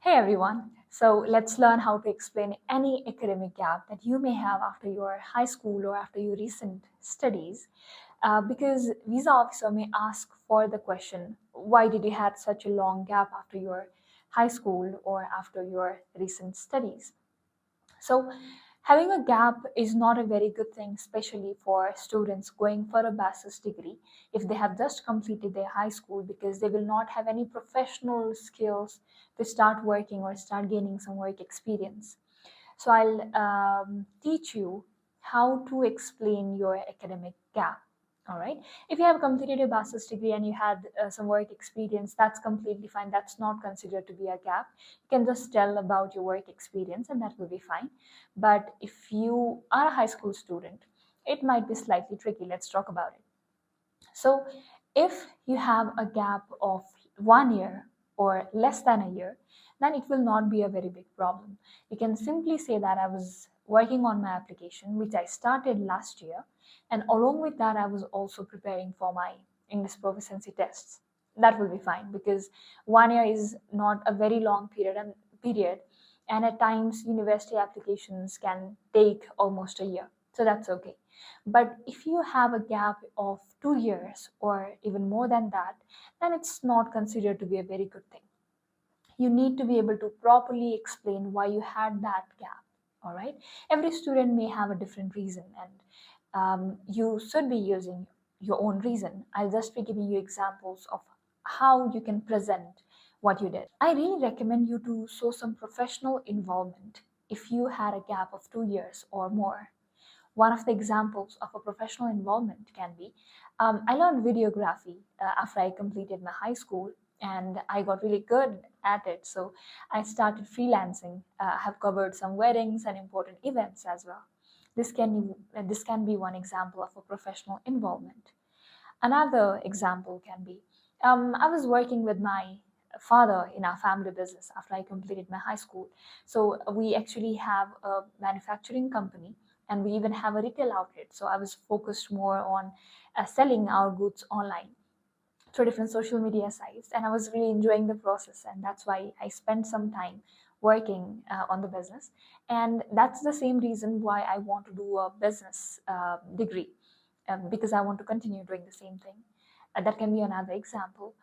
Hey everyone, so let's learn how to explain any academic gap that you may have after your high school or after your recent studies. Because visa officer may ask for the question, why did you have such a long gap after your high school or after your recent studies? So, having a gap is not a very good thing, especially for students going for a bachelor's degree if they have just completed their high school, because they will not have any professional skills to start working or start gaining some work experience. So, I'll teach you how to explain your academic gap. All right. If you have completed a bachelor's degree and you had some work experience, that's completely fine. That's not considered to be a gap. You can just tell about your work experience and that will be fine. But if you are a high school student, it might be slightly tricky. Let's talk about it. So, if you have a gap of 1 year or less than a year, then it will not be a very big problem. You can simply say that I was working on my application, which I started last year, and along with that, I was also preparing for my English proficiency tests. That will be fine because 1 year is not a very long period, and at times university applications can take almost a year. So that's okay. But if you have a gap of 2 years or even more than that, then it's not considered to be a very good thing. You need to be able to properly explain why you had that gap. All right. Every student may have a different reason, and you should be using your own reason. I'll just be giving you examples of how you can present what you did. I really recommend you to show some professional involvement if you had a gap of 2 years or more. One of the examples of a professional involvement can be I learned videography after I completed my high school and I got really good at it. So I started freelancing, have covered some weddings and important events as well. This can be one example of a professional involvement. Another example can be I was working with my father in our family business after I completed my high school. So we actually have a manufacturing company and we even have a retail outlet. So I was focused more on selling our goods online through different social media sites, and I was really enjoying the process, and that's why I spent some time working on the business. And that's the same reason why I want to do a business degree, because I want to continue doing the same thing. That can be another example.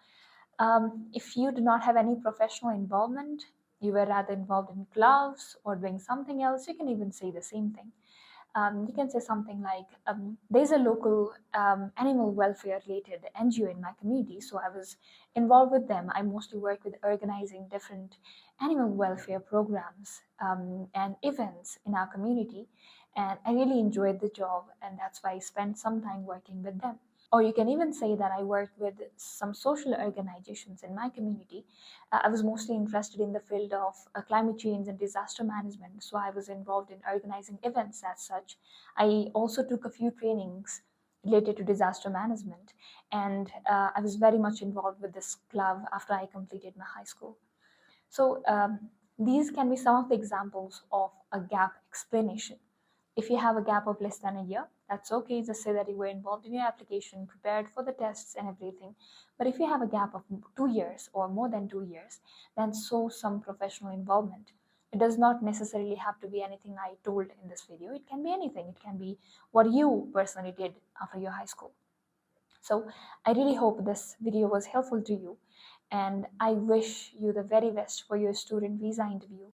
If you do not have any professional involvement, you were rather involved in clubs or doing something else, you can even say the same thing. You can say something like, there's a local animal welfare related NGO in my community, so I was involved with them. I mostly work with organizing different animal welfare programs and events in our community, and I really enjoyed the job, and that's why I spent some time working with them. Or you can even say that I worked with some social organizations in my community. I was mostly interested in the field of climate change and disaster management, so I was involved in organizing events as such. I also took a few trainings related to disaster management, and I was very much involved with this club after I completed my high school. So these can be some of the examples of a gap explanation. If you have a gap of less than a year, that's okay. Just say that you were involved in your application, prepared for the tests and everything. But if you have a gap of 2 years or more than 2 years, then show some professional involvement. It does not necessarily have to be anything I told in this video. It can be anything. It can be what you personally did after your high school. So I really hope this video was helpful to you, and I wish you the very best for your student visa interview.